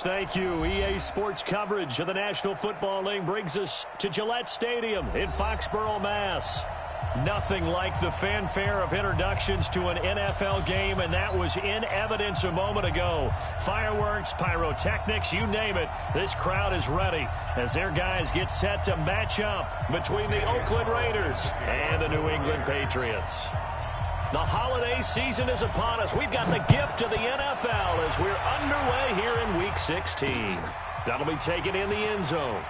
thank you. EA Sports coverage of the National Football League brings us to Gillette Stadium in Foxborough, Mass. Nothing like the fanfare of introductions to an NFL game, and that was in evidence a moment ago. Fireworks, pyrotechnics, you name it. This crowd is ready as their guys get set to match up between the Oakland Raiders and the New England Patriots. The holiday season is upon us. We've got the gift of the NFL as we're underway here in Week 16. That'll be taken in the end zone.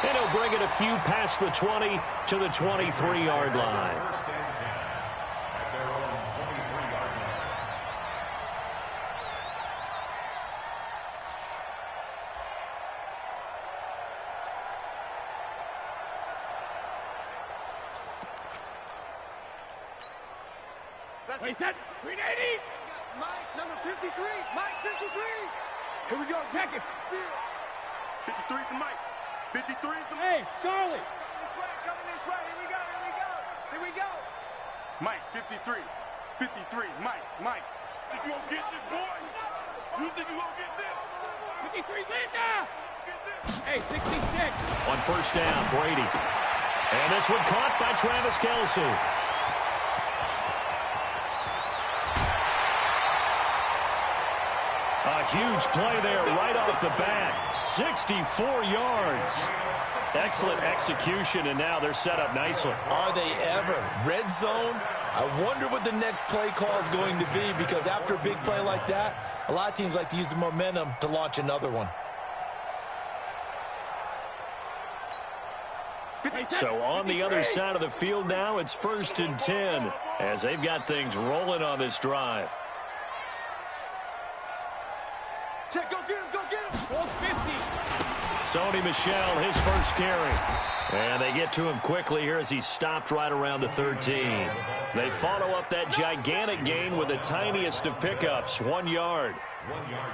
And he'll bring it a few past the 20 to the 23-yard line. Wait, that 380. Mike, number 53. Mike, 53. Here we go. Check it. 53 is the Mike. 53 is the Hey, Charlie. This way, coming this way. Here we go. Here we go. Here we go. Mike, 53. 53. Mike. Think you gonna get this, boy? You think you gonna get this? 53, Linda. Hey, 66. On first down, Brady. And this one caught by Travis Kelce. A huge play there right off the bat. 64 yards. Excellent execution, and now they're set up nicely. Are they ever? Red zone? I wonder what the next play call is going to be, because after a big play like that, a lot of teams like to use the momentum to launch another one. So on the other side of the field now, it's 1st and 10 as they've got things rolling on this drive. Check, go get him, go get him. 450. Sony Michel, his first carry. And they get to him quickly here as he's stopped right around the 13. They follow up that gigantic gain with the tiniest of pickups, 1 yard.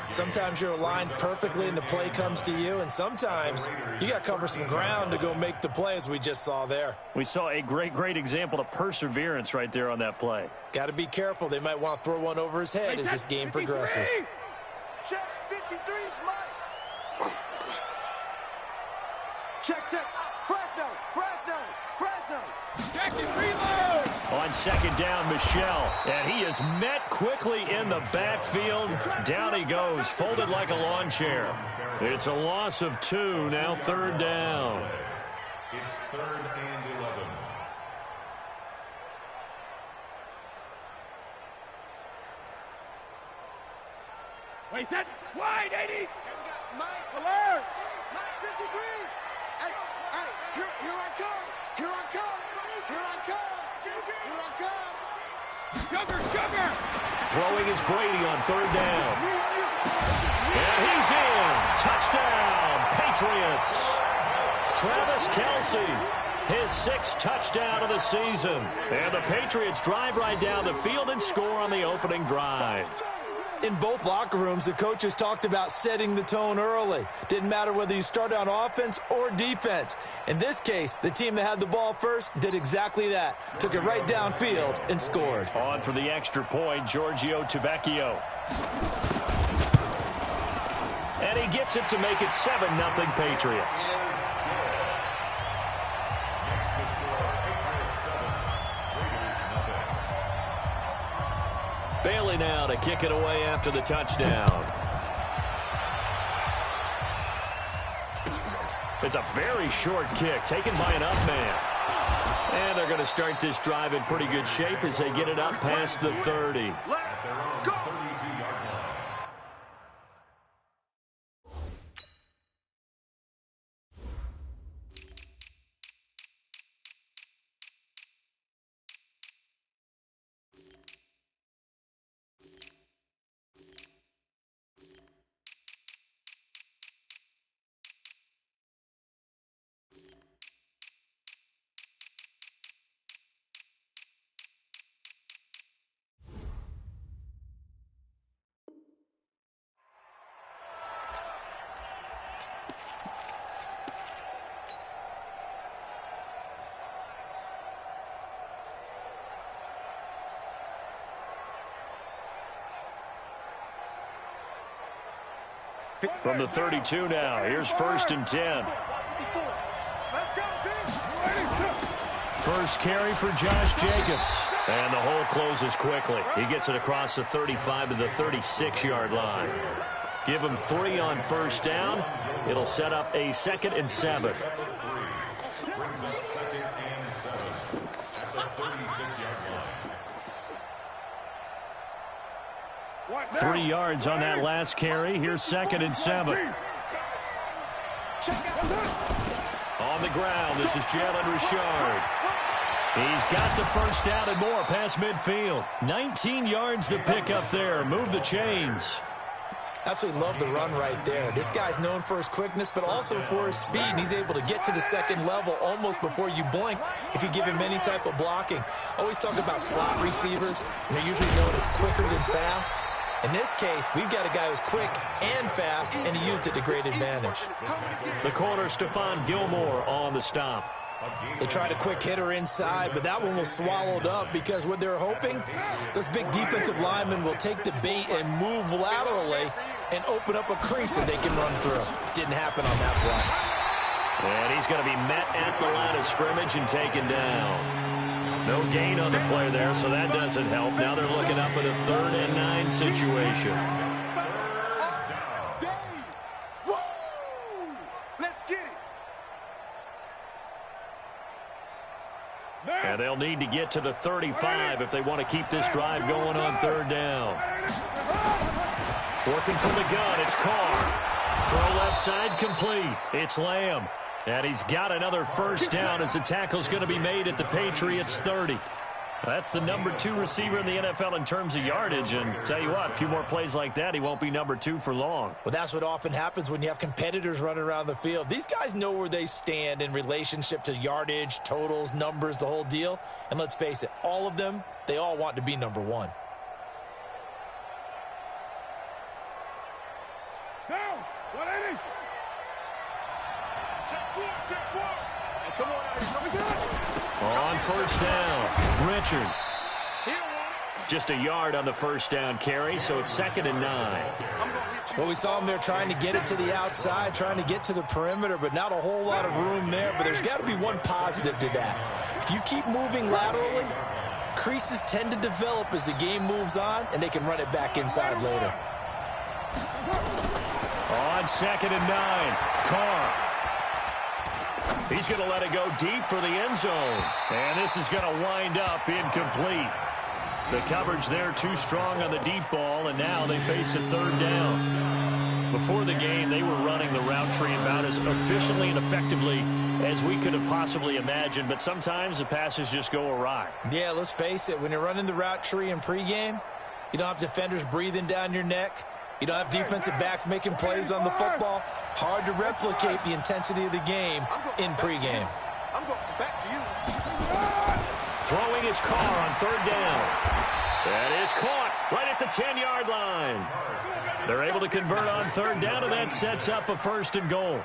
Sometimes you're aligned perfectly and the play comes to you, and sometimes you got to cover some ground to go make the play, as we just saw there. We saw a great example of perseverance right there on that play. Got to be careful. They might want to throw one over his head as this game progresses. Check, 53 is Mike. Check. Fresno. Check it, reload. On second down, Michel. And he is met quickly in the backfield. Down he goes, folded like a lawn chair. It's a loss of 2, now 3rd down. It's 3rd and 11. Wait, that wide 80. Here we got Mike. Alert. Mike, 53. Hey, here I come. Sugar. Throwing is Brady on 3rd down. And he's in. Touchdown, Patriots. Travis Kelce, his 6th touchdown of the season. And the Patriots drive right down the field and score on the opening drive. In both locker rooms, the coaches talked about setting the tone early. Didn't matter whether you started on offense or defense. In this case, the team that had the ball first did exactly that. Took it right downfield and scored. On for the extra point, Giorgio Tavecchio. And he gets it to make it 7-0 Patriots. Bailey now to kick it away after the touchdown. It's a very short kick taken by an up man. And they're going to start this drive in pretty good shape as they get it up past the 30. From the 32 now, here's 1st and 10. Let's go, First carry for Josh Jacobs. And the hole closes quickly. He gets it across the 35 to the 36-yard line. Give him 3 on 1st down. It'll set up a 2nd and 7. 3 yards on that last carry. Here's 2nd and 7. On the ground, this is Jalen Richard. He's got the 1st down and more past midfield. 19 yards to pick up there. Move the chains. Absolutely love the run right there. This guy's known for his quickness, but also for his speed. And he's able to get to the 2nd level almost before you blink if you give him any type of blocking. Always talk about slot receivers, and they're usually known as quicker than fast. In this case, we've got a guy who's quick and fast, and he used it to great advantage. The corner, Stephon Gilmore, on the stop. They tried a quick hitter inside, but that one was swallowed up because what they're hoping, those big defensive linemen will take the bait and move laterally and open up a crease that they can run through. Didn't happen on that play. And he's going to be met at the line of scrimmage and taken down. No gain on the play there, so that doesn't help. Now they're looking up at a 3rd and 9 situation. Let's get it. And they'll need to get to the 35 if they want to keep this drive going on 3rd down. Working from the gun, it's Carr. Throw left side complete. It's Lamb. And he's got another 1st down as the tackle's going to be made at the Patriots 30. That's the number 2 receiver in the NFL in terms of yardage. And tell you what, a few more plays like that, he won't be number 2 for long. Well, that's what often happens when you have competitors running around the field. These guys know where they stand in relationship to yardage, totals, numbers, the whole deal. And let's face it, all of them, they all want to be number 1. Now, 180. On 1st down, Richard. Just a yard on the 1st down carry, so it's 2nd and 9. Well, we saw him there trying to get it to the outside, trying to get to the perimeter, but not a whole lot of room there. But there's got to be one positive to that. If you keep moving laterally, creases tend to develop as the game moves on, and they can run it back inside later. On 2nd and 9, Carr. He's going to let it go deep for the end zone. And this is going to wind up incomplete. The coverage there too strong on the deep ball, and now they face a 3rd down. Before the game, they were running the route tree about as efficiently and effectively as we could have possibly imagined, but sometimes the passes just go awry. Yeah, let's face it, when you're running the route tree in pregame, you don't have defenders breathing down your neck. You don't have defensive backs making plays on the football. Hard to replicate the intensity of the game in pregame. I'm going back to you. Throwing his Carr on 3rd down. That is caught right at the 10-yard line. They're able to convert on 3rd down, and that sets up a 1st and goal.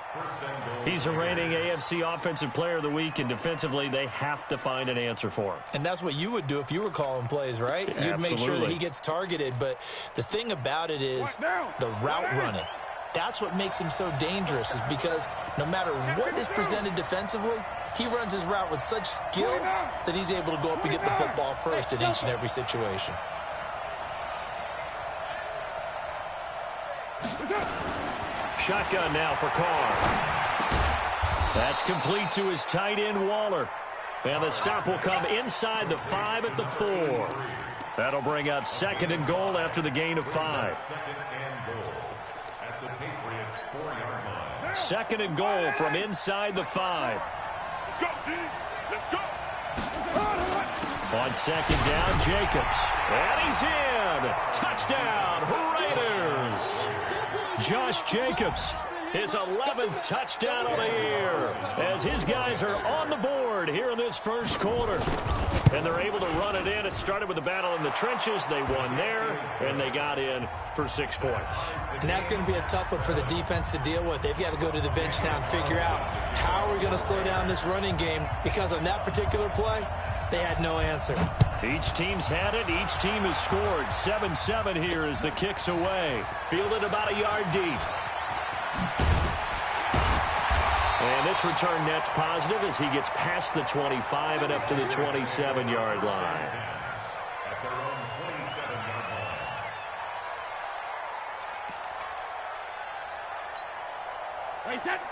He's a reigning AFC Offensive Player of the Week, and defensively, they have to find an answer for him. And that's what you would do if you were calling plays, right? You'd Absolutely. make sure that he gets targeted. But the thing about it is the route running. That's what makes him so dangerous, is because no matter what is presented defensively, he runs his route with such skill that he's able to go up and get the football first in each and every situation. Shotgun now for Carr. That's complete to his tight end, Waller. And the stop will come inside the 5 at the 4. That'll bring up 2nd and goal after the gain of 5. 2nd and goal from inside the 5. Let's go, D. Let's go. On 2nd down, Jacobs. And he's in. Touchdown, Raiders. Josh Jacobs, his 11th touchdown of the year, as his guys are on the board here in this 1st quarter. And they're able to run it in. It started with a battle in the trenches. They won there, and they got in for 6 points. And that's going to be a tough one for the defense to deal with. They've got to go to the bench now and figure out how we're going to slow down this running game, because on that particular play, they had no answer. Each team's had it. Each team has scored. 7-7 here as the kick's away. Fielded about a yard deep. And this return net's positive as he gets past the 25 and up to the 27-yard line. At their own 27-yard line.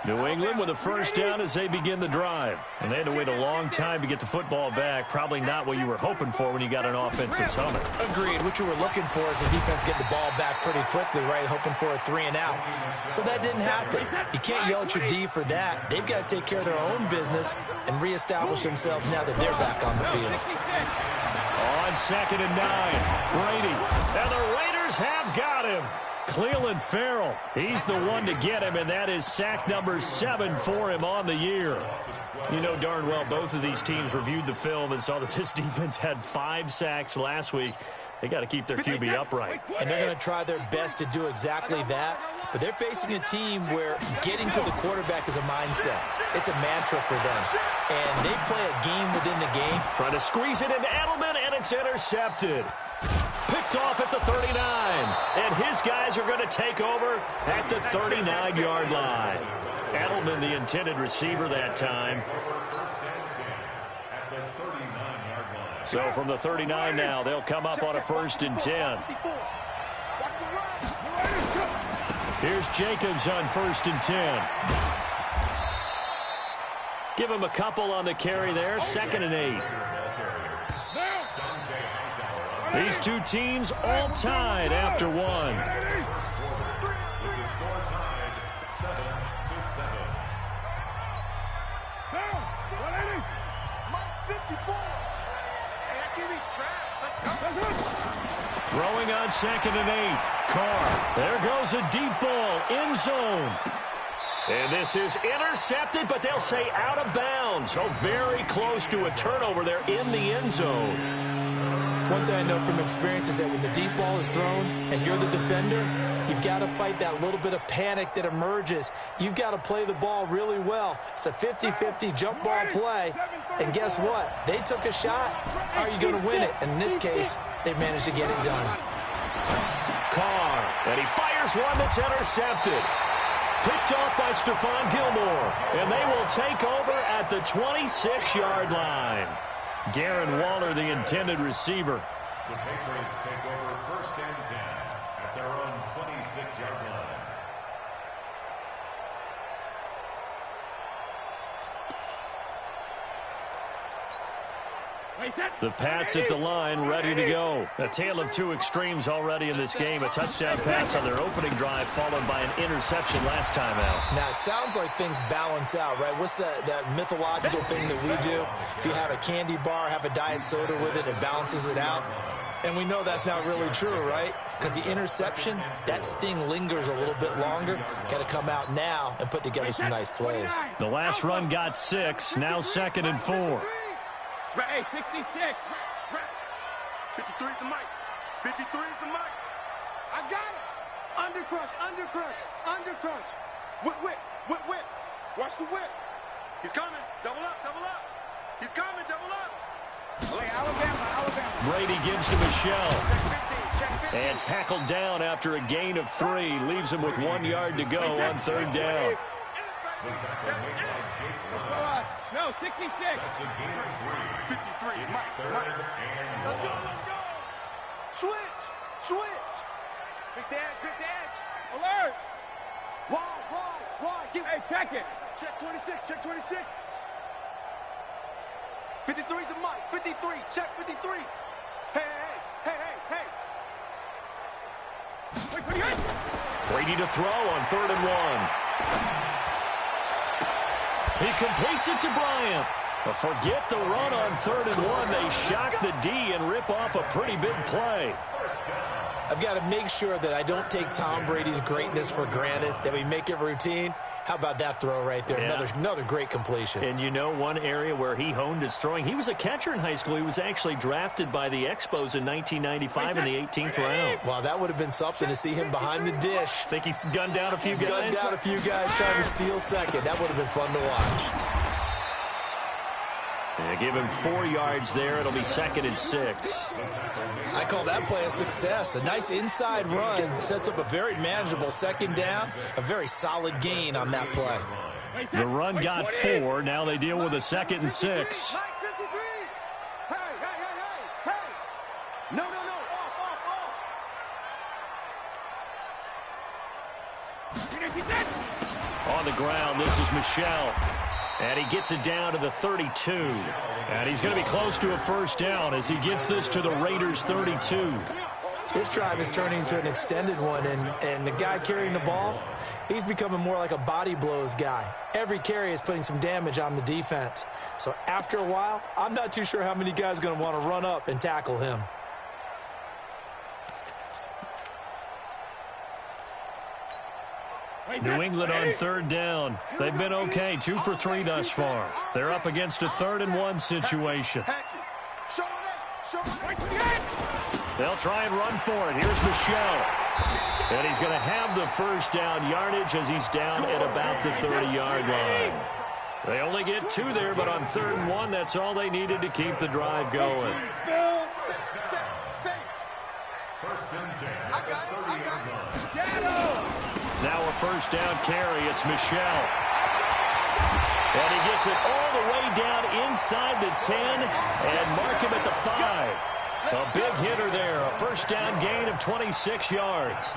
New England with a first down as they begin the drive. And they had to wait a long time to get the football back. Probably not what you were hoping for when you got an offense that's humming. Agreed. What you were looking for is the defense getting the ball back pretty quickly, right? Hoping for a 3 and out. So that didn't happen. You can't yell at your D for that. They've got to take care of their own business and reestablish themselves now that they're back on the field. On 2nd and 9, Brady. And the Raiders have got him. Cleveland Farrell, he's the one to get him, and that is sack number 7 for him on the year. You know darn well both of these teams reviewed the film and saw that this defense had 5 sacks last week. They got to keep their QB upright. And they're going to try their best to do exactly that. But they're facing a team where getting to the quarterback is a mindset. It's a mantra for them. And they play a game within the game. Trying to squeeze it into Edelman, and it's intercepted. Picked off at the 39. And his guys are going to take over at the 39-yard line. Edelman, the intended receiver that time. So from the 39 now, they'll come up on a 1st and 10. Here's Jacobs on 1st and 10. Give him a couple on the carry there. 2nd and 8. These two teams all tied after one. Throwing on 2nd and 8. Carr. There goes a deep ball. End zone. And this is intercepted, but they'll say out of bounds. So very close to a turnover there in the end zone. One thing I know from experience is that when the deep ball is thrown and you're the defender, you've got to fight that little bit of panic that emerges. You've got to play the ball really well. It's a 50-50 jump ball play. And guess what? They took a shot. How are you going to win it? And in this case, they managed to get it done. Carr, and he fires one that's intercepted. Picked off by Stephon Gilmore. And they will take over at the 26-yard line. Darren Waller, the intended receiver. The Patriots take over 1st and 10 at their own 26-yard line. The Pats at the line, ready to go. A tale of two extremes already in this game. A touchdown pass on their opening drive, followed by an interception last time out. Now, it sounds like things balance out, right? What's that mythological thing that we do? If you have a candy bar, have a diet soda with it, it balances it out. And we know that's not really true, right? Because the interception, that sting lingers a little bit longer. Got to come out now and put together some nice plays. The last run got 6, now 2nd and 4. Hey, 66. 53 is the mic. 53 is the mic. I got it. Undercrush, undercrush, undercrush. Whip, whip, whip, whip. Watch the whip. He's coming. Double up, double up. He's coming, double up. Hey, Alabama. Brady gives to Michelle. And tackled down after a gain of 3. Leaves him with 1 yard to go on 3rd down. No, 66. That's a gain of 3. 53. It's Mike, 3rd Mike. and Let's 1. go, let's go. Switch, switch. Quick dash. Alert. Wide. Hey, check it. Check 26. 53 is the mic. 53. Check 53. Hey. Wait, pretty good. Brady to throw on 3rd and 1. He completes it to Bryant. But forget the run on 3rd and 1. They shock the D and rip off a pretty big play. I've got to make sure that I don't take Tom Brady's greatness for granted, that we make it routine. How about that throw right there? Yeah. Another great completion. And you know one area where he honed his throwing? He was a catcher in high school. He was actually drafted by the Expos in 1995 in the 18th round. Wow, that would have been something to see him behind the dish. Think he gunned down a few guys? Gunned down a few guys trying to steal second. That would have been fun to watch. They give him 4 yards there. It'll be 2nd and 6. I call that play a success. A nice inside run sets up a very manageable 2nd down. A very solid gain on that play. The run got 4. Now they deal with a 2nd and 6. No. Off. On the ground, this is Michel. And he gets it down to the 32. And he's going to be close to a 1st down as he gets this to the Raiders' 32. This drive is turning into an extended one, and the guy carrying the ball, he's becoming more like a body blows guy. Every carry is putting some damage on the defense. So after a while, I'm not too sure how many guys are going to want to run up and tackle him. New England on 3rd down. They've been okay, 2 for 3 thus far. They're up against a 3rd and 1 situation. They'll try and run for it. Here's Michel. And he's going to have the 1st down yardage as he's down at about the 30-yard line. They only get 2 there, but on 3rd and 1, that's all they needed to keep the drive going. Now a 1st down carry. It's Michel. And he gets it all the way down inside the 10 and mark him at the 5. A big hitter there. A 1st down gain of 26 yards.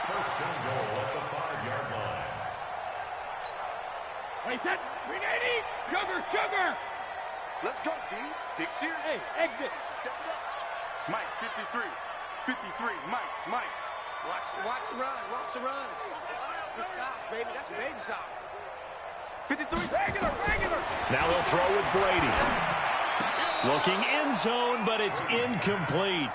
First and goal at the 5-yard line. Wait, that 380. Sugar. Let's go, D. Big series. Hey, exit. Step it up. Mike, 53. 53. Mike. Watch the run. Good sock, baby. That's baby sock. 53. Regular. Now they'll throw with Brady. Looking end zone, but it's incomplete.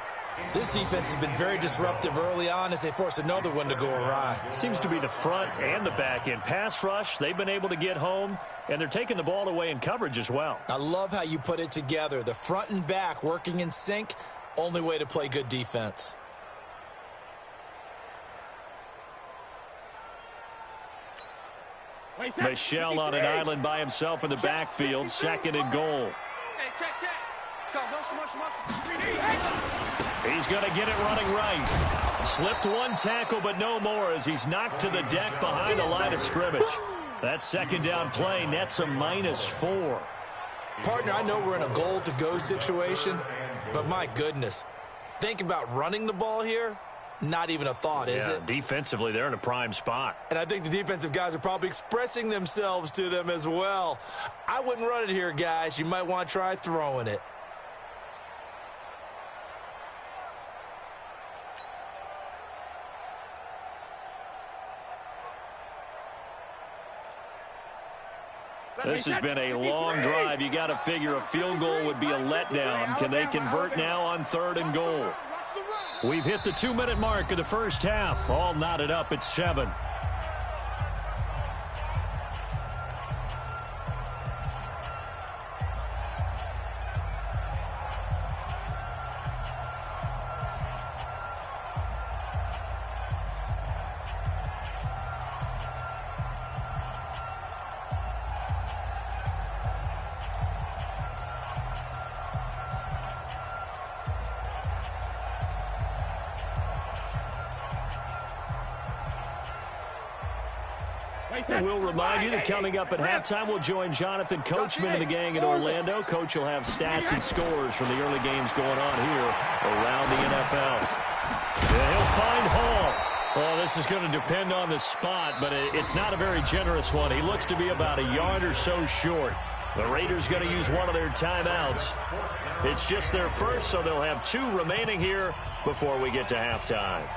This defense has been very disruptive early on as they force another one to go awry. Seems to be the front and the back end. Pass rush, they've been able to get home, and they're taking the ball away in coverage as well. I love how you put it together. The front and back working in sync, only way to play good defense. Michel on an island by himself in the backfield, 2nd and goal. Hey, check. Let's go. Motion. He's going to get it running right. Slipped 1 tackle, but no more as he's knocked to the deck behind the line of scrimmage. That 2nd down play nets a -4. Partner, I know we're in a goal-to-go situation, but my goodness, think about running the ball here. Not even a thought, is it? Defensively, they're in a prime spot. And I think the defensive guys are probably expressing themselves to them as well. I wouldn't run it here, guys. You might want to try throwing it. This has been a long drive. You got to figure a field goal would be a letdown. Can they convert now on 3rd and goal? We've hit the 2-minute mark of the 1st half. All knotted up at 7. We'll remind you that coming up at halftime, we'll join Jonathan Coachman and the gang in Orlando. Coach will have stats and scores from the early games going on here around the NFL. And he'll find Hall. Well, this is going to depend on the spot, but it's not a very generous one. He looks to be about a yard or so short. The Raiders going to use one of their timeouts. It's just their first, so they'll have 2 remaining here before we get to halftime.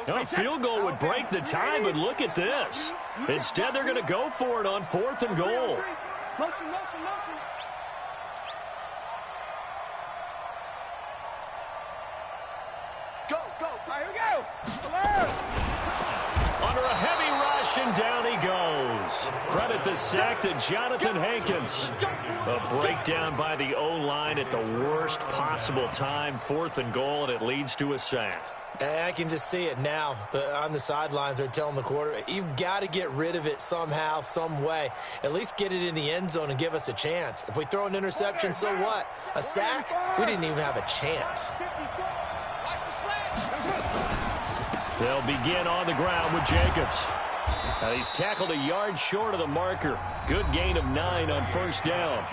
A field goal would break the tie, but look at this. Instead, they're going to go for it on 4th and goal. Motion. and down he goes. Credit the sack to Jonathan Hankins. A breakdown by the O-line at the worst possible time. 4th and goal, and it leads to a sack. I can just see it now. On the sidelines, they're telling the quarterback, you've got to get rid of it somehow, some way. At least get it in the end zone and give us a chance. If we throw an interception, so what? A sack? We didn't even have a chance. They'll begin on the ground with Jacobs. He's tackled a yard short of the marker. Good gain of 9 on 1st down.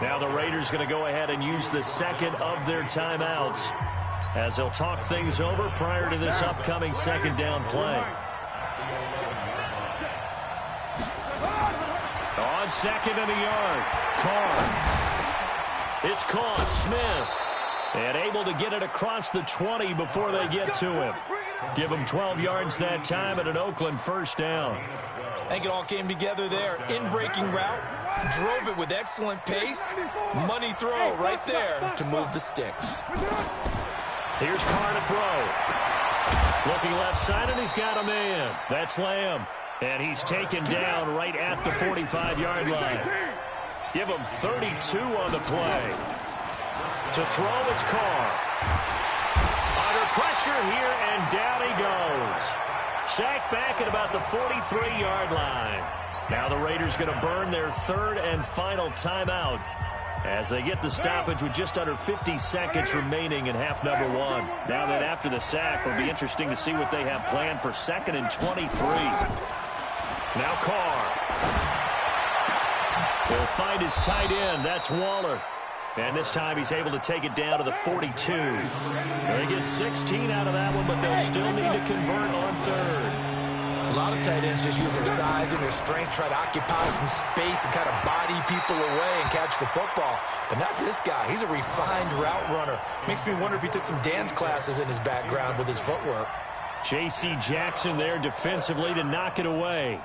Now the Raiders going to go ahead and use the second of their timeouts, as they'll talk things over prior to this upcoming 2nd down play. On 2nd and a yard, Carr. It's caught, Smith. And able to get it across the 20 before they get to him. Give him 12 yards that time and an Oakland 1st down. I think it all came together there. In-breaking route, drove it with excellent pace. Money throw right there to move the sticks. Here's Carr to throw. Looking left side, and he's got a man. That's Lamb. And he's taken down right at the 45-yard line. Give him 32 on the play. To throw, it's Carr. Under pressure here, and down he goes. Sacked back at about the 43-yard line. Now the Raiders going to burn their 3rd and final timeout as they get the stoppage with just under 50 seconds remaining in half number 1. Now that after the sack, it'll be interesting to see what they have planned for 2nd and 23. Now Carr. He'll find his tight end. That's Waller. And this time he's able to take it down to the 42. They get 16 out of that one, but they'll still need to convert on 3rd. A lot of tight ends just use their size and their strength, try to occupy some space and kind of body people away and catch the football. But not this guy. He's a refined route runner. Makes me wonder if he took some dance classes in his background with his footwork. J.C. Jackson there defensively to knock it away.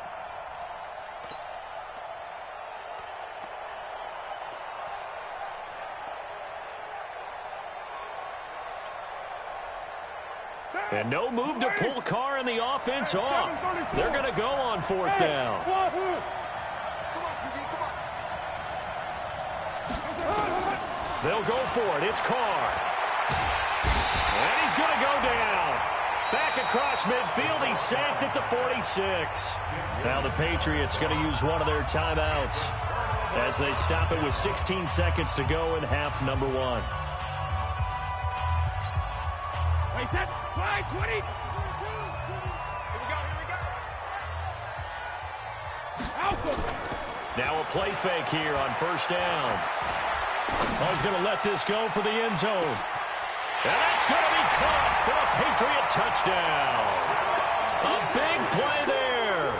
And no move to pull Carr and the offense off. They're going to go on 4th down. They'll go for it. It's Carr. And he's going to go down. Back across midfield. He's sacked at the 46. Now the Patriots going to use one of their timeouts as they stop it with 16 seconds to go in half number 1. Wait, that fly 20. Here we go. Now a play fake here on 1st down. Oh, he's going to let this go for the end zone. And that's going to be caught for a Patriot touchdown. A big play there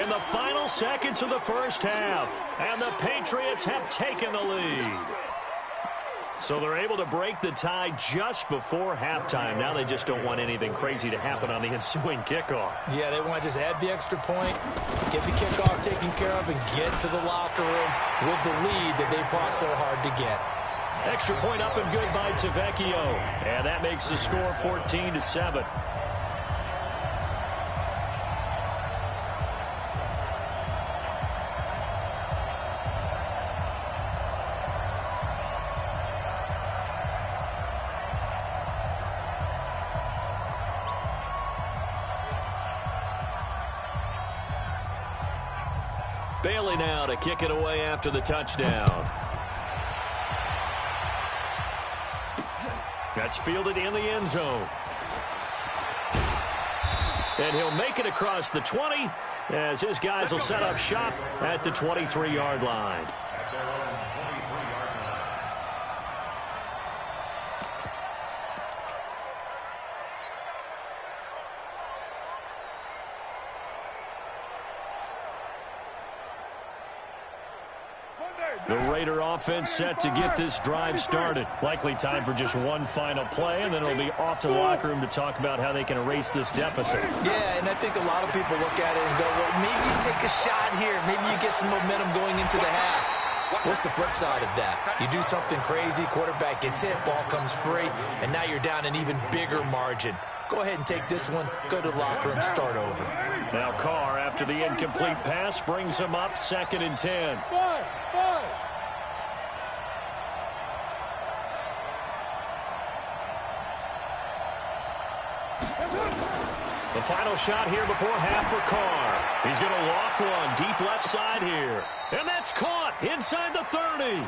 in the final seconds of the 1st half. And the Patriots have taken the lead. So they're able to break the tie just before halftime. Now they just don't want anything crazy to happen on the ensuing kickoff. Yeah, they want to just add the extra point, get the kickoff taken care of, and get to the locker room with the lead that they fought so hard to get. Extra point up and good by Tavecchio. And that makes the score 14-7. Bailey now to kick it away after the touchdown. That's fielded in the end zone. And he'll make it across the 20 as his guys will set up shop at the 23-yard line. The Raider offense set to get this drive started. Likely time for just one final play, and then it'll be off to the locker room to talk about how they can erase this deficit. Yeah, and I think a lot of people look at it and go, well, maybe you take a shot here. Maybe you get some momentum going into the half. What's the flip side of that? You do something crazy, quarterback gets hit, ball comes free, and now you're down an even bigger margin. Go ahead and take this one, go to the locker room, start over. Now Carr, after the incomplete pass, brings him up 2nd and 10. The final shot here before half for Carr. He's going to loft one deep left side here. And that's caught inside the 30.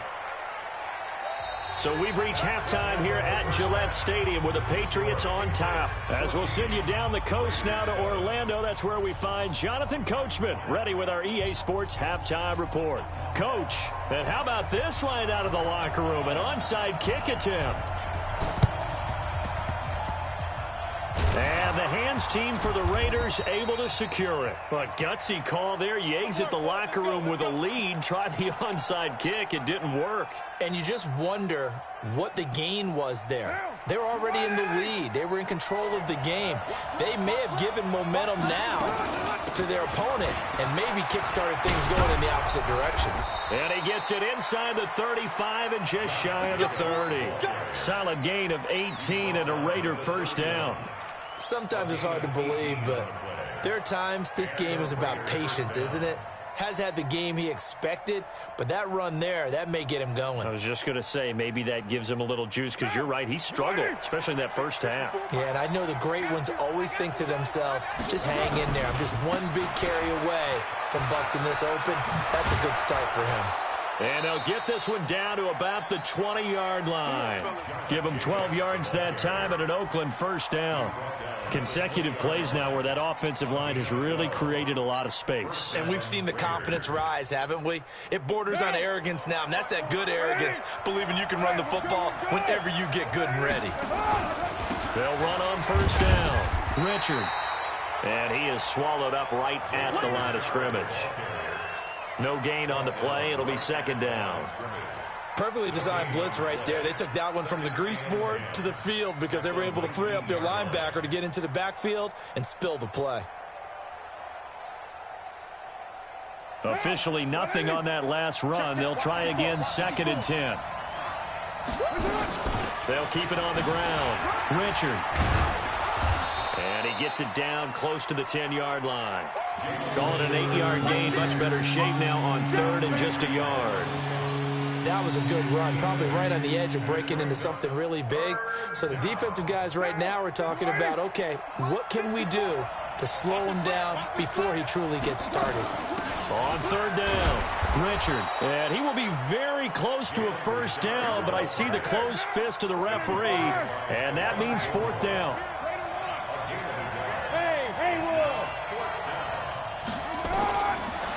So we've reached halftime here at Gillette Stadium with the Patriots on top. As we'll send you down the coast now to Orlando, that's where we find Jonathan Coachman ready with our EA Sports halftime report. Coach, and how about this right out of the locker room? An onside kick attempt. And the hands team for the Raiders able to secure it. But gutsy call there. You exit the locker room with a lead. Try the onside kick. It didn't work. And you just wonder what the gain was there. They're already in the lead. They were in control of the game. They may have given momentum now to their opponent and maybe kick-started things going in the opposite direction. And he gets it inside the 35 and just shy of the 30. Solid gain of 18 and a Raider first down. Sometimes it's hard to believe, but there are times this game is about patience, isn't it? Has had the game he expected, but that run there, that may get him going. I was just going to say, maybe that gives him a little juice, because you're right, he struggled, especially in that first half. Yeah, and I know the great ones always think to themselves, just hang in there. I'm just one big carry away from busting this open. That's a good start for him. And they'll get this one down to about the 20-yard line. Give them 12 yards that time and an Oakland first down. Consecutive plays now where that offensive line has really created a lot of space. And we've seen the confidence rise, haven't we? It borders on arrogance now, and that's that good arrogance, believing you can run the football whenever you get good and ready. They'll run on first down. Richard. And he is swallowed up right at the line of scrimmage. No gain on the play. It'll be 2nd down. Perfectly designed blitz right there. They took that one from the grease board to the field because they were able to free up their linebacker to get into the backfield and spill the play. Officially nothing on that last run. They'll try again 2nd and 10. They'll keep it on the ground. Richard. And he gets it down close to the 10-yard line. Call it an 8-yard gain. Much better shape now on 3rd and just a yard. That was a good run, probably right on the edge of breaking into something really big. So the defensive guys right now are talking about, okay, what can we do to slow him down before he truly gets started? On 3rd down, Richard. And he will be very close to a first down, but I see the closed fist of the referee, and that means 4th down.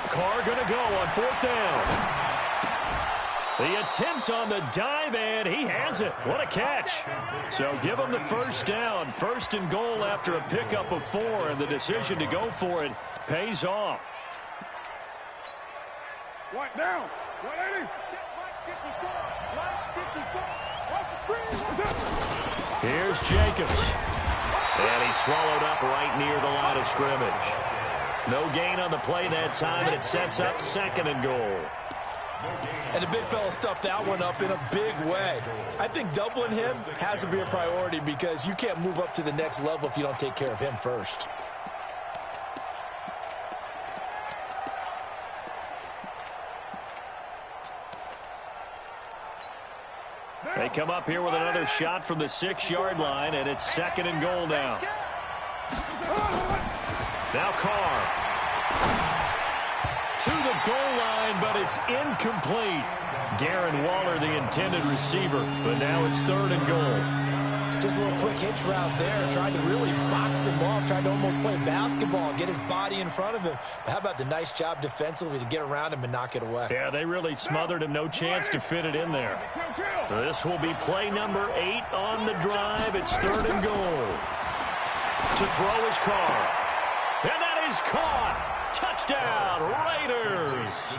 Carr going to go on 4th down. The attempt on the dive, and he has it. What a catch. So give him the first down. 1st and goal after a pickup of 4, and the decision to go for it pays off. What down? 180. Here's Jacobs. And he's swallowed up right near the line of scrimmage. No gain on the play that time, and it sets up 2nd and goal. And the big fella stuffed that one up in a big way. I think doubling him has to be a priority because you can't move up to the next level if you don't take care of him first. They come up here with another shot from the 6-yard line, and it's 2nd and goal now. Now Carr. To the goal line, but it's incomplete. Darren Waller, the intended receiver, but now it's 3rd and goal. Just a little quick hitch route there. Tried to really box him off. Tried to almost play basketball, get his body in front of him. But how about the nice job defensively to get around him and knock it away? Yeah, they really smothered him. No chance to fit it in there. This will be play number 8 on the drive. It's 3rd and goal. To throw is Carr. And that is caught. Touchdown, Raiders.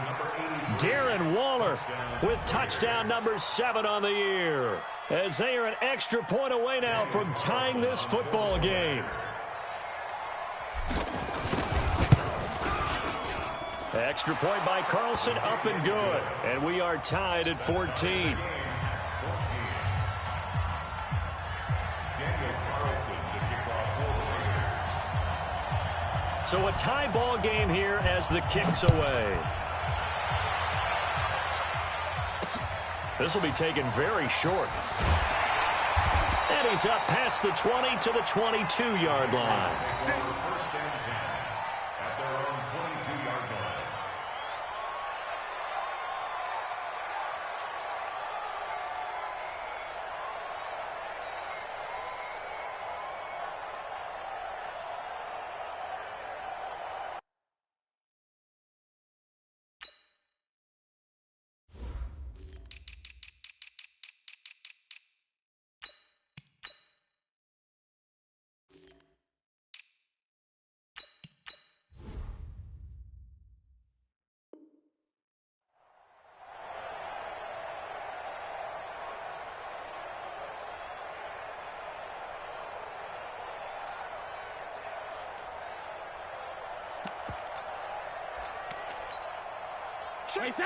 Darren Waller with touchdown number 7 on the year. As they are an extra point away now from tying this football game. Extra point by Carlson, up and good. And we are tied at 14. So a tie ball game here as the kick's away. This will be taken very short. And he's up past the 20 to the 22-yard line. First and 10 at their own 22-yard line.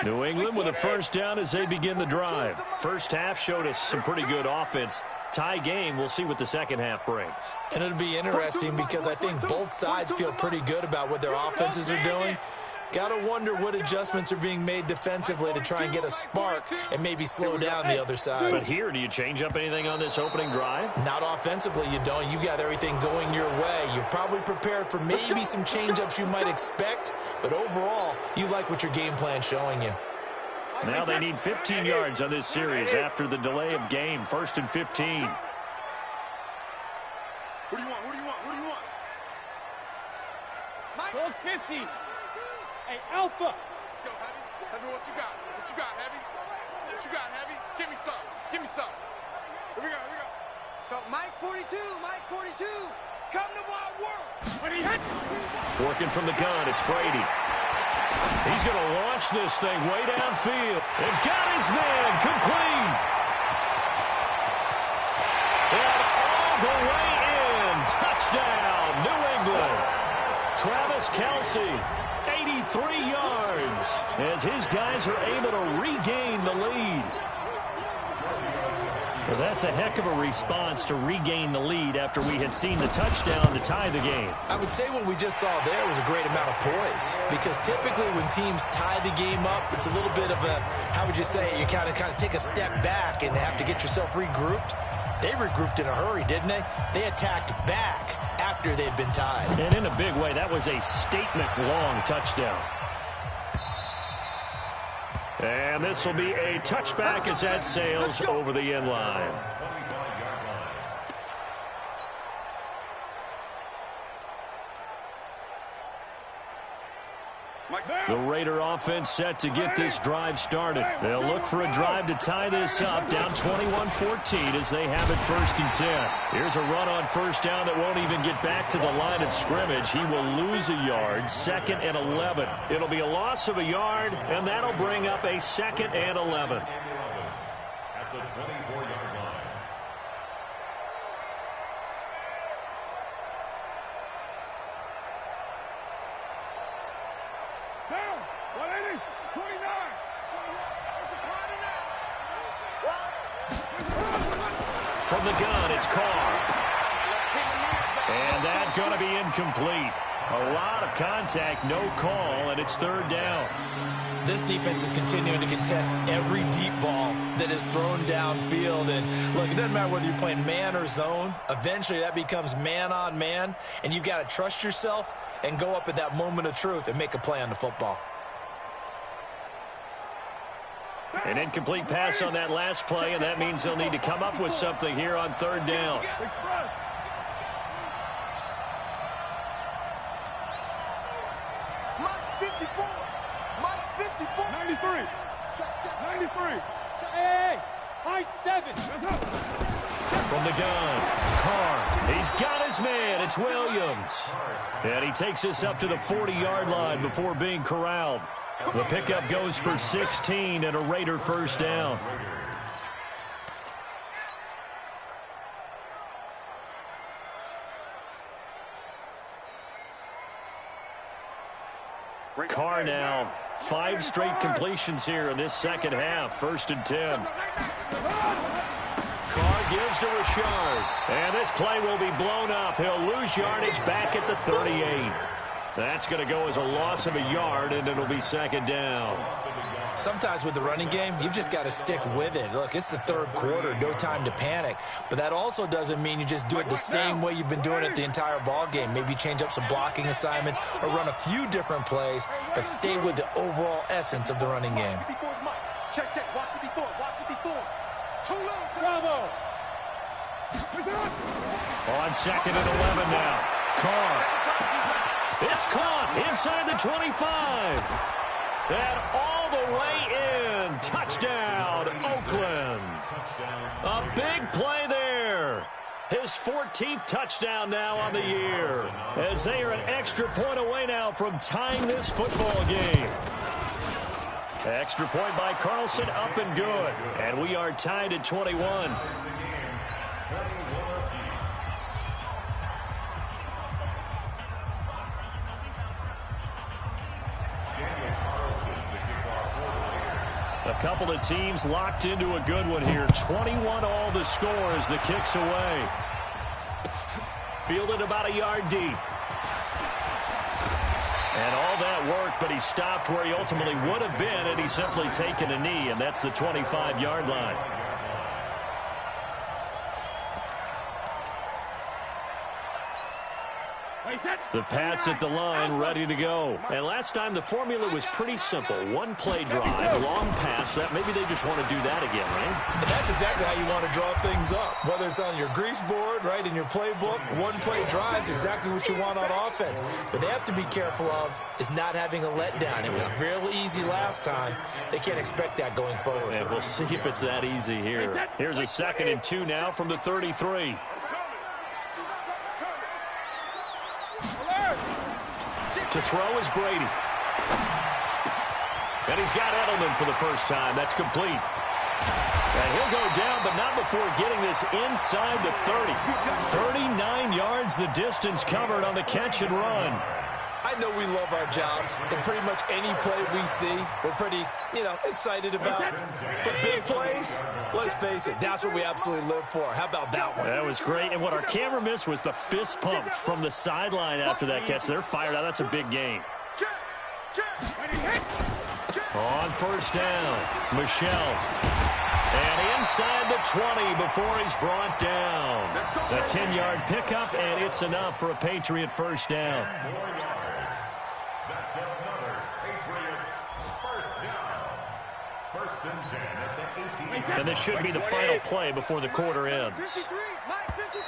New England with a first down as they begin the drive. First half showed us some pretty good offense. Tie game, we'll see what the second half brings. And it'll be interesting because I think both sides feel pretty good about what their offenses are doing. Got to wonder what adjustments are being made defensively to try and get a spark and maybe slow down the other side. But here, do you change up anything on this opening drive? Not offensively, you don't. You got everything going your way. You've probably prepared for maybe some change-ups you might expect, but overall, you like what your game plan's showing you. Now they need 15 yards on this series after the delay of game. First and 15. Who do you want? Who do you want? Who do you want? Mike. 12-50. Hey, Alpha. Let's go, Heavy. Heavy, what you got? What you got, Heavy? What you got, Heavy? Give me some. Give me some. Here we go. Here we go. Let's go. Mike 42. Mike 42. Come to my world. When he hit. Working from the gun, it's Brady. He's going to launch this thing way downfield. And got his man complete. And all the way in. Touchdown, New England. Travis Kelce, 83 yards, as his guys are able to regain the lead. Well, that's a heck of a response to regain the lead after we had seen the touchdown to tie the game. I would say what we just saw there was a great amount of poise, because typically when teams tie the game up, it's a little bit of a, how would you say, you kind of take a step back and have to get yourself regrouped. They regrouped in a hurry, didn't they? They attacked back after they'd been tied. And in a big way, that was a statement-long touchdown. And this will be a touchback as that sails over the end line. The Raider offense set to get this drive started. They'll look for a drive to tie this up, down 21-14 as they have it first and 10. Here's a run on first down that won't even get back to the line of scrimmage. He will lose a yard, 2nd and 11. It'll be a loss of a yard, and that'll bring up a 2nd and 11. At the 24-yard line. Down. 180. 29. From the gun, it's Carr. And that's going to be incomplete. A lot of contact, no call, and it's 3rd down. This defense is continuing to contest every deep ball that is thrown downfield. And look, it doesn't matter whether you're playing man or zone. Eventually that becomes man on man, and you've got to trust yourself and go up at that moment of truth and make a play on the football. An incomplete pass on that last play, and that means they'll need to come up with something here on 3rd down. Mike 54. Mike 54. 93. Check, check. 93. Hey, high 7. From the gun, Carr. He's got his man. It's Williams. And he takes us up to the 40-yard line before being corralled. The pickup goes for 16 and a Raider first down. Carr now, 5 straight completions here in this second half. 1st and 10. Carr gives to Richard. And this play will be blown up. He'll lose yardage back at the 38. That's going to go as a loss of a yard, and it'll be second down. Sometimes with the running game, you've just got to stick with it. Look, it's the third quarter, no time to panic. But that also doesn't mean you just do it the same way you've been doing it the entire ball game. Maybe change up some blocking assignments or run a few different plays, but stay with the overall essence of the running game. Check, check. Watch 54. Watch 54. Too low. Bravo. On second and 11 now. Carr. It's caught inside the 25. And all the way in. Touchdown, Oakland. A big play there. His 14th touchdown now on the year. As they are an extra point away now from tying this football game. Extra point by Carlson, up and good. And we are tied at 21. A couple of teams locked into a good one here. 21 all the score as the kick's away. Fielded about a yard deep. And all that work, but he stopped where he ultimately would have been had he simply taken a knee, and that's the 25-yard line. The Pats at the line, ready to go. And last time the formula was pretty simple. One play drive, long pass. That maybe they just want to do that again, right? And that's exactly how you want to draw things up. Whether it's on your grease board, right, in your playbook, one play drive is exactly what you want on offense. What they have to be careful of is not having a letdown. It was real easy last time. They can't expect that going forward. And we'll see if it's that easy here. Here's a 2nd and 2 now from the 33. To throw is Brady. And he's got Edelman for the first time. That's complete. And he'll go down, but not before getting this inside the 30. 39 yards the distance covered on the catch and run. I know we love our jobs, and pretty much any play we see, we're pretty, excited about. But big plays, let's face it, that's what we absolutely live for. How about that one? That was great, and what our camera missed was the fist pump from the sideline after that catch. They're fired out. That's a big gain. On first down, Michelle. And inside the 20 before he's brought down. A 10-yard pickup, and it's enough for a Patriot first down. That's another Patriots first down. 1st and 10 at the 18. And this should be the final play before the quarter ends. 53, Mike 53.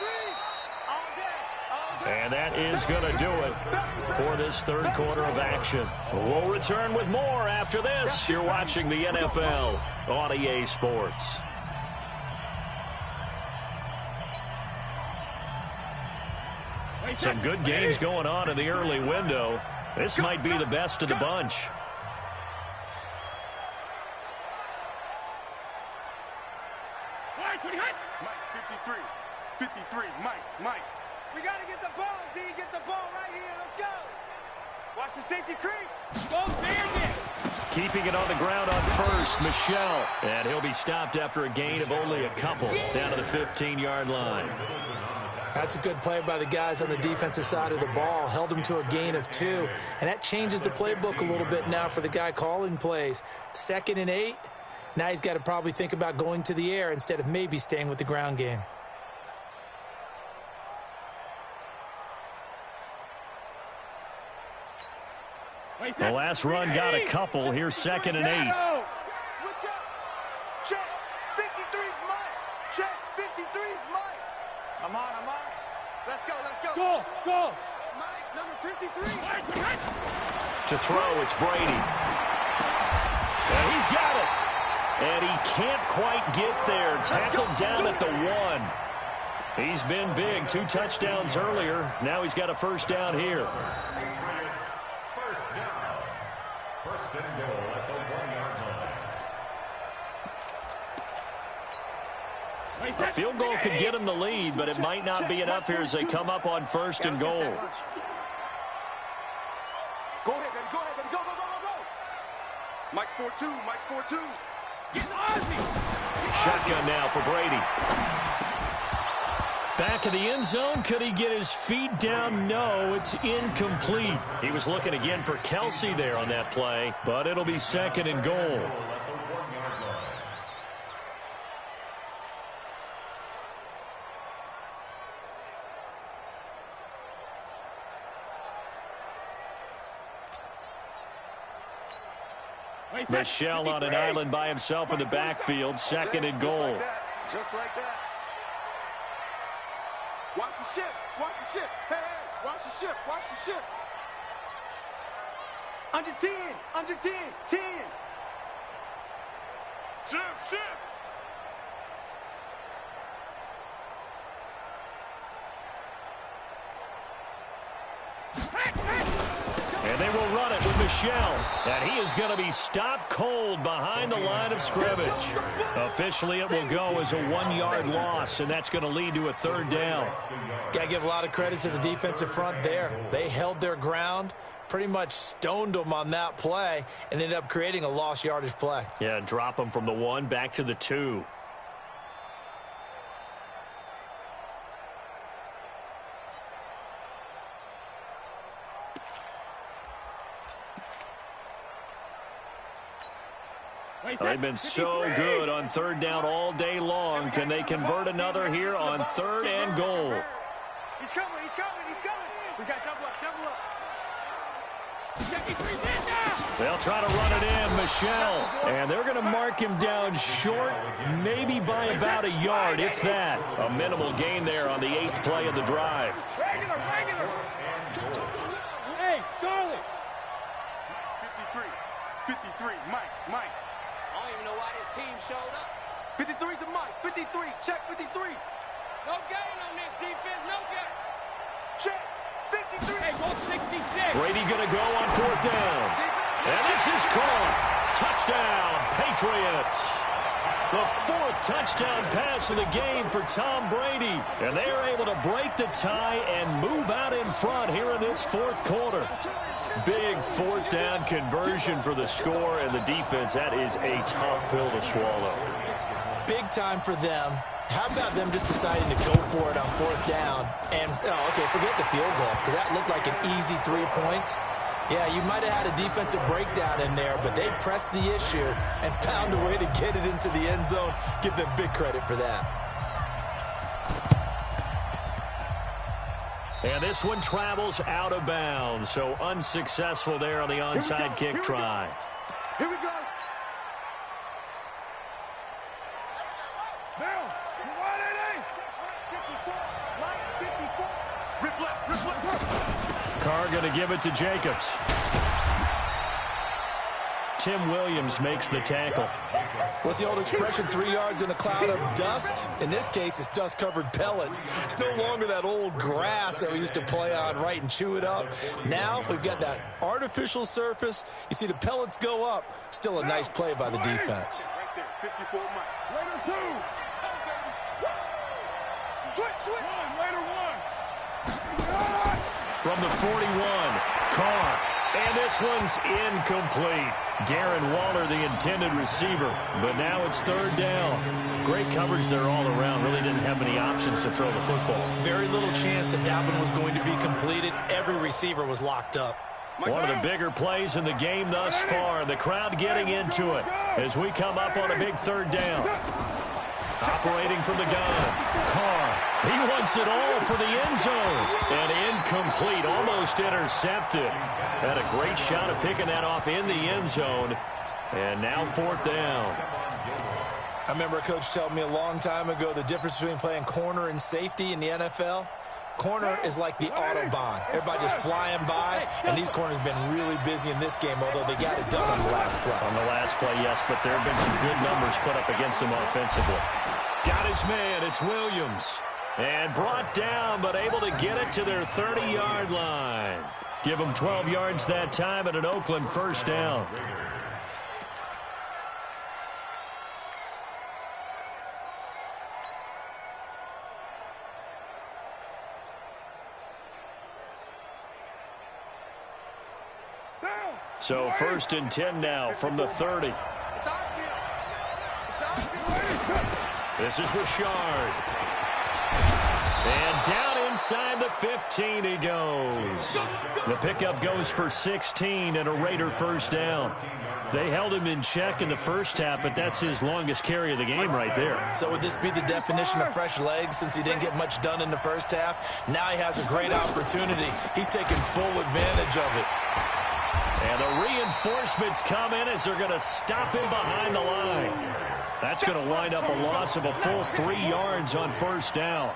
All day, all day. And that is going to do it for this third quarter of action. We'll return with more after this. You're watching the NFL on EA Sports. Some good games going on in the early window. This might be the best of the bunch. Mike 53. 53. Mike. We got to get the ball, D. Get the ball right here. Let's go. Watch the safety creep. Go Bandit. Keeping it on the ground on first, Michelle. And he'll be stopped after a gain of only a couple down to the 15-yard line. That's a good play by the guys on the defensive side of the ball. Held them to a gain of 2. And that changes the playbook a little bit now for the guy calling plays. 2nd and 8. Now he's got to probably think about going to the air instead of maybe staying with the ground game. The last run got a couple. Here's 2nd and 8. Switch up. Check. 53's Mike. Check. 53's Mike. I'm on. Let's go. Go. Mike, number 53. To throw, it's Brady. And he's got it. And he can't quite get there. Tackled down at the 1. He's been big. 2 touchdowns earlier. Now he's got a first down here. Patriots first down. 1st and goal at the 1-yard line. A field goal could get him the lead, but it might not be enough here as they come up on 1st and goal. Go ahead, baby. Go. Mike's 4-2. Shotgun now for Brady. Back in the end zone, could he get his feet down? No, it's incomplete. He was looking again for Kelsey there on that play, but it'll be 2nd and goal. Michelle on an island by himself in the backfield, 2nd and goal. Just like that. Watch the ship. Watch the ship. Hey, hey, watch the ship. Watch the ship. Under 10. Under 10. 10. Ship. And they will run it with Michelle. And he is going to be stopped cold behind the line of scrimmage. Officially, it will go as a 1-yard loss, and that's going to lead to a 3rd down. Got to give a lot of credit to the defensive front there. They held their ground, pretty much stoned them on that play, and ended up creating a lost yardage play. Yeah, drop them from the 1 back to the 2. They've been so good on 3rd down all day long. Can they convert another here on 3rd and goal? He's coming. We got double up. They'll try to run it in, Michelle. And they're going to mark him down short, maybe by about a yard, if that. A minimal gain there on the 8th play of the drive. Regular. Hey, Charlie. 53. Mike. I don't even know why this team showed up. 53's the Mike. 53. Check 53. No gain on this defense. No gain. Check 53. Hey, go 66. Brady going to go on 4th down. And this is caught. Touchdown, Patriots. The 4th touchdown pass of the game for Tom Brady. And they are able to break the tie and move out in front here in this 4th quarter. Big 4th down conversion for the score, and the defense, that is a tough pill to swallow. Big time for them. How about them just deciding to go for it on 4th down? And, forget the field goal, because that looked like an easy 3 points. Yeah, you might have had a defensive breakdown in there, but they pressed the issue and found a way to get it into the end zone. Give them big credit for that. And this one travels out of bounds, so unsuccessful there on the onside kick try. Here we go. Down. 180. 54. Rip left. Carr going to give it to Jacobs. Tim Williams makes the tackle. What's the old expression, 3 yards in a cloud of dust? In this case, it's dust-covered pellets. It's no longer that old grass that we used to play on, right, and chew it up. Now we've got that artificial surface. You see the pellets go up. Still a nice play by the defense. Right there. 54 Mike. Raider 2. Switch. Raider 1. From the 41, Carr. And this one's incomplete. Darren Waller, the intended receiver. But now it's 3rd down. Great coverage there all around. Really didn't have many options to throw the football. Very little chance that one was going to be completed. Every receiver was locked up. One of the bigger plays in the game thus far. The crowd getting into it as we come up on a big 3rd down. Operating from the gun, Carr. He wants it all for the end zone. And incomplete, almost intercepted. Had a great shot at picking that off in the end zone. And now 4th down. I remember a coach telling me a long time ago the difference between playing corner and safety in the NFL. Corner is like the Autobahn. Everybody just flying by, and these corners have been really busy in this game, although they got it done on the last play. On the last play, yes, but there have been some good numbers put up against them offensively. Got his man, it's Williams. And brought down, but able to get it to their 30-yard line. Give them 12 yards that time at an Oakland 1st down. So 1st and 10 now from the 30. This is Richard. And down inside the 15 he goes. The pickup goes for 16 and a Raider first down. They held him in check in the first half, but that's his longest carry of the game right there. So would this be the definition of fresh legs since he didn't get much done in the first half? Now he has a great opportunity. He's taking full advantage of it. And the reinforcements come in as they're going to stop him behind the line. That's going to wind up a loss of a full 3 yards on first down.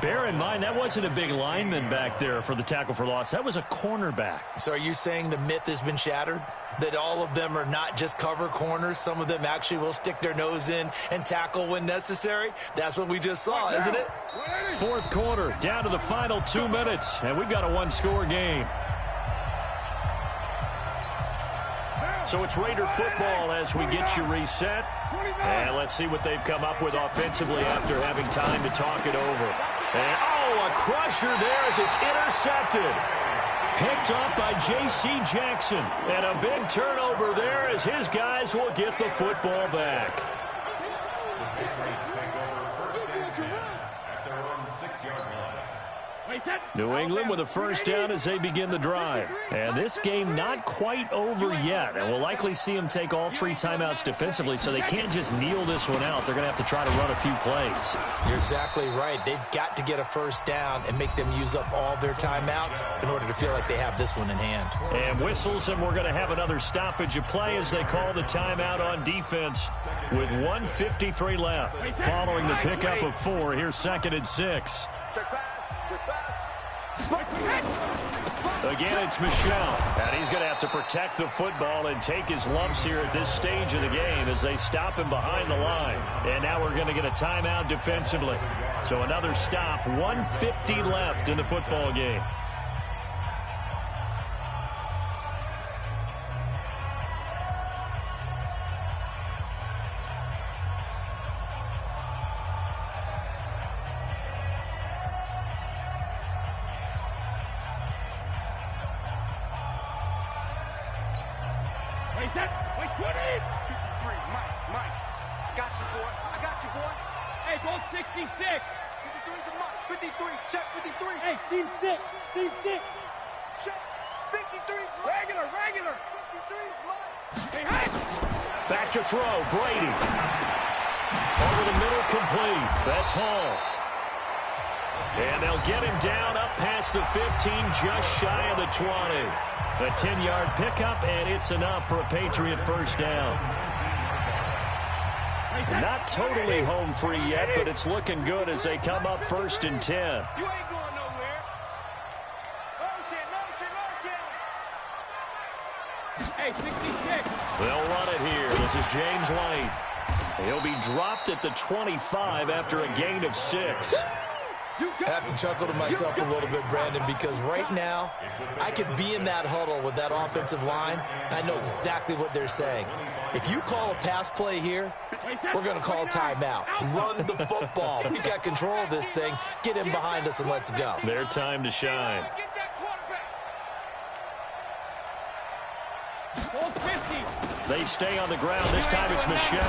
Bear in mind, that wasn't a big lineman back there for the tackle for loss. That was a cornerback. So are you saying the myth has been shattered? That all of them are not just cover corners? Some of them actually will stick their nose in and tackle when necessary? That's what we just saw, isn't it? Fourth quarter, down to the final 2 minutes, and we've got a one-score game. So it's Raider football as we get you reset. And let's see what they've come up with offensively after having time to talk it over. And, a crusher there as it's intercepted. Picked up by J.C. Jackson. And a big turnover there as his guys will get the football back. The Patriots take over first and 10 at their own 6-yard line. New England with a first down as they begin the drive. And this game not quite over yet. And we'll likely see them take all 3 timeouts defensively, so they can't just kneel this one out. They're going to have to try to run a few plays. You're exactly right. They've got to get a first down and make them use up all their timeouts in order to feel like they have this one in hand. And whistles, and we're going to have another stoppage of play as they call the timeout on defense with 1:53 left. Following the pickup of 4, here's 2nd and 6. Again, it's Michel, and he's going to have to protect the football and take his lumps here at this stage of the game as they stop him behind the line. And now we're going to get a timeout defensively. So another stop, 1:50 left in the football game. Wait, 20! 53, Mike. I got you, boy. Hey, go 66! 53 to Mike. 53, check 53. Hey, team 6! Check 53 is Mike. Regular! 53 is Mike. Hey! Back to throw, Brady. Over the middle, complete. That's Hall. And they'll get him down up past the 15, just shy of the 20. A 10-yard pickup, and it's enough for a Patriot first down. Not totally home free yet, but it's looking good as they come up 1st and 10. You ain't going nowhere. Motion. Hey, 66! They'll run it here. This is James White. He'll be dropped at the 25 after a gain of 6. I have to chuckle to myself a little bit, Brandon, because right now I could be in that huddle with that offensive line. I know exactly what they're saying. If you call a pass play here, we're going to call a timeout. Run the football. We got control of this thing. Get in behind us and let's go. Their time to shine. Get that quarterback. Hold 50! They stay on the ground. This time it's Michel.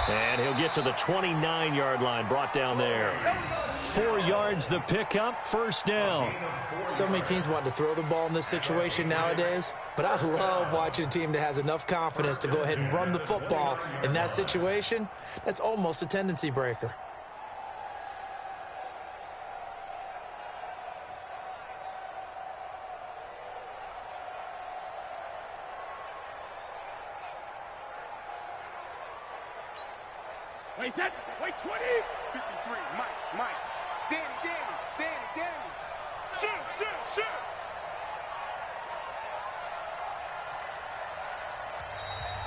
And he'll get to the 29-yard line, brought down there. 4 yards the pickup, first down. So many teams want to throw the ball in this situation nowadays, but I love watching a team that has enough confidence to go ahead and run the football in that situation. That's almost a tendency breaker. Wait, 20! 53, Mike. Danny. Shoot.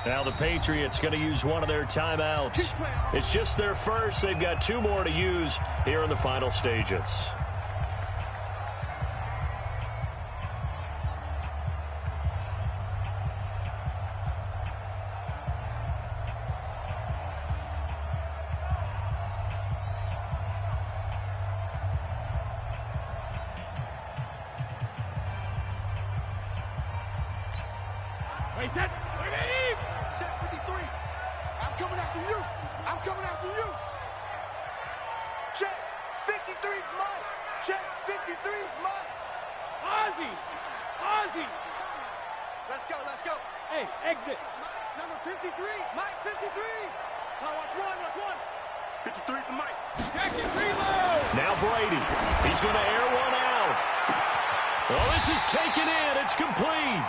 Now the Patriots going to use one of their timeouts. It's just their first. They've got 2 more to use here in the final stages. Wait, Check 53. I'm coming after you. Check 53's mine. Check, 53's mine. Ozzy! Ozzy! Let's go, let's go. Hey, exit. Number 53, Mike 53. Now watch one. 53's the mic. Jackson, reload! Now Brady. He's going to air one out. Well, this is taken in. It's complete.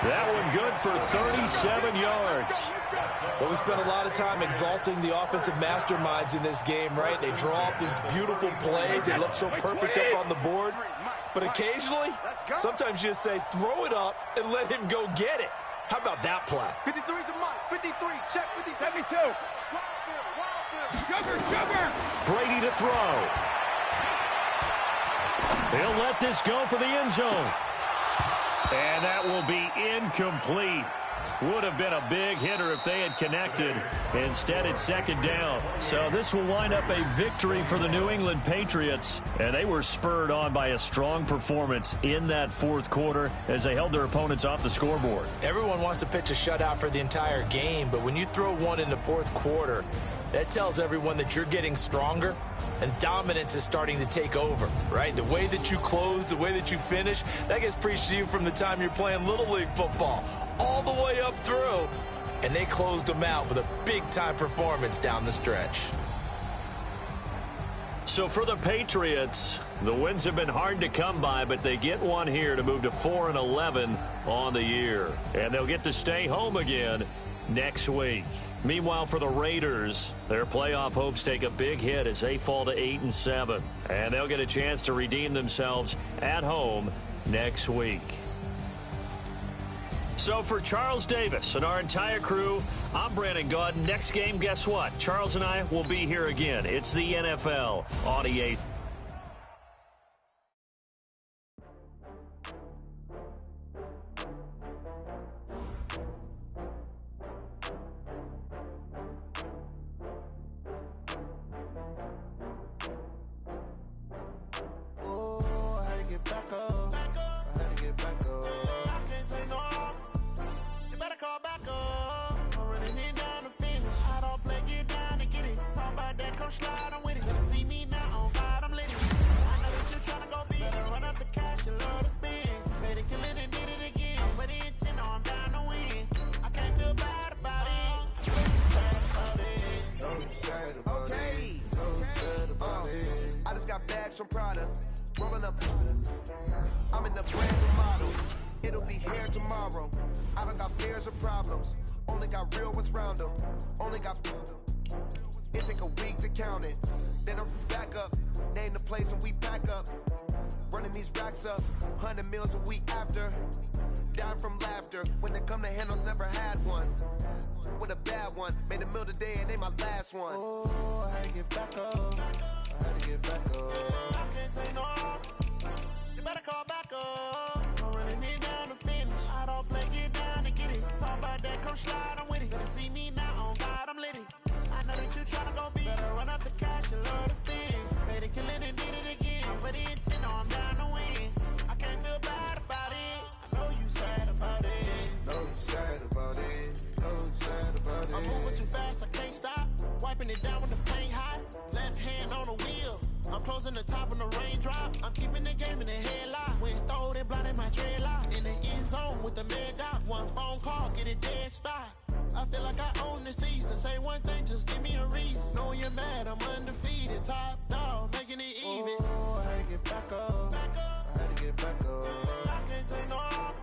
That one good for 37 yards. Well, we spent a lot of time exalting the offensive masterminds in this game, right? They draw up these beautiful plays. They look so perfect up on the board. But occasionally, sometimes you just say, throw it up and let him go get it. How about that play? 53's the mic. 53, check 53. 72. Wild field. Sugar! Brady to throw. He'll let this go for the end zone. And that will be incomplete. Would have been a big hitter if they had connected. Instead, it's second down. So this will wind up a victory for the New England Patriots. And they were spurred on by a strong performance in that fourth quarter as they held their opponents off the scoreboard. Everyone wants to pitch a shutout for the entire game, but when you throw one in the fourth quarter, that tells everyone that you're getting stronger and dominance is starting to take over, right? The way that you close, the way that you finish, that gets preached to you from the time you're playing Little League football all the way up through. And they closed them out with a big-time performance down the stretch. So for the Patriots, the wins have been hard to come by, but they get one here to move to 4-11 on the year. And they'll get to stay home again next week. Meanwhile, for the Raiders, their playoff hopes take a big hit as they fall to 8-7. And they'll get a chance to redeem themselves at home next week. So for Charles Davis and our entire crew, I'm Brandon Gaudin. Next game, guess what? Charles and I will be here again. It's the NFL on EA. From Prada, rolling up. I'm in the brand new model. It'll be here tomorrow. I don't got fears or problems. Only got real ones round them. Only got. It take a week to count it. Then I'm back up. Name the place and we pack up. Running these racks up. 100 meals a week after. Down from laughter. When they come to handles, never had one. With a bad one. Made a meal today and ain't my last one. Oh, I had to get back up. I had to get back up. I can't take no off. You better call back up. I'm running it down to finish. I don't play, get down to get it. Talk about that, come slide, I'm with it. Better see me now, on God, I'm litty. I know that you tryna go big. Better run up the cash, you love this thing. Better kill it and did it again. But the intent, no, I'm down to win. I can't feel bad about it. I know you sad about it. Know you sad about it. Know you sad about it. I'm moving too fast, I can't stop. Wiping it down with the paint hot. Left hand on the wheel. I'm closing the top when the raindrop. I'm keeping the game in the headlock. When throwed it, blinded my dreadlock. In the end zone with the mad dot. One phone call, get it dead stop. I feel like I own the season. Say one thing, just give me a reason. Knowing you're mad, I'm undefeated. Top dog, making it even. Oh, I had to get back up. I had to get back up. I can't take no off.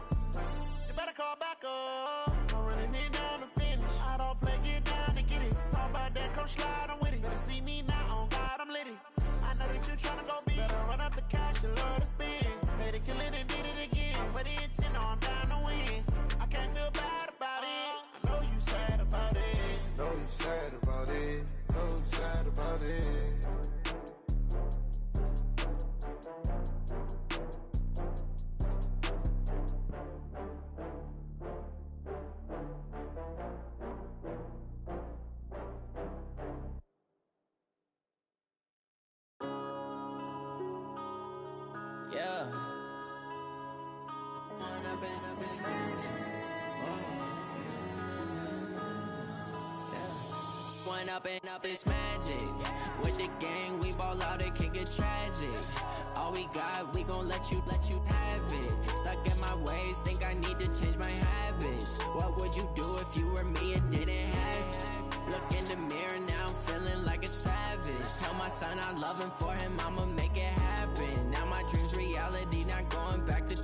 You better call back up. I'm running it down to finish. I don't play, get down to get it. Talk about that, come slide, I'm with it. Better see me now, on God, I'm litty. I know that you tryna go big. Better run up the cash, you love to spin. Better kill it and did it again. But the intent, no, I'm down to win. I can't feel bad about it. I know you sad about it. Know you sad about it. Know you sad about it. Yeah. Growing up and up is magic. With the gang, we ball out, it can get tragic. All we got, we gon' let you have it. Stuck in my ways, think I need to change my habits. What would you do if you were me and didn't have it? Look in the mirror, now I'm feeling like a savage. Tell my son I love him, for him I'ma make it happen. Now my dream's reality, not going back to.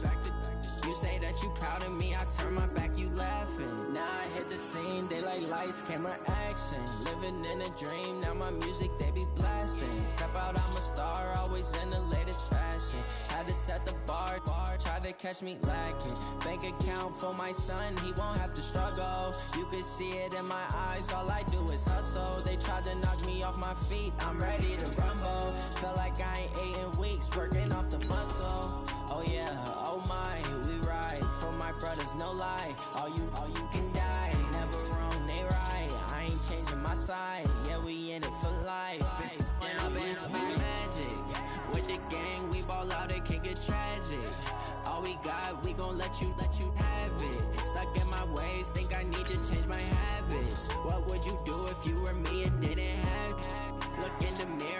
You say that you proud of me, I turn my back, you laughing. Now I hit the scene, they like lights, camera, action. Living in a dream, now my music, they be blasting. Step out, I'm a star, always in the latest fashion. Had to set the bar, try to catch me lacking. Bank account for my son, he won't have to struggle. You can see it in my eyes, all I do is hustle. They tried to knock me off my feet, I'm ready to rumble. Feel like I ain't ate in weeks, working off the muscle. Oh yeah, oh my, we ride for my brothers, no lie. All you can die, never wrong, they right. I ain't changing my side, yeah, we in it for life. And I've been magic. With the gang, we ball out, it can get tragic. All we got, we gon' let you have it. Stuck in my ways, think I need to change my habits. What would you do if you were me and didn't have it? Look in the mirror.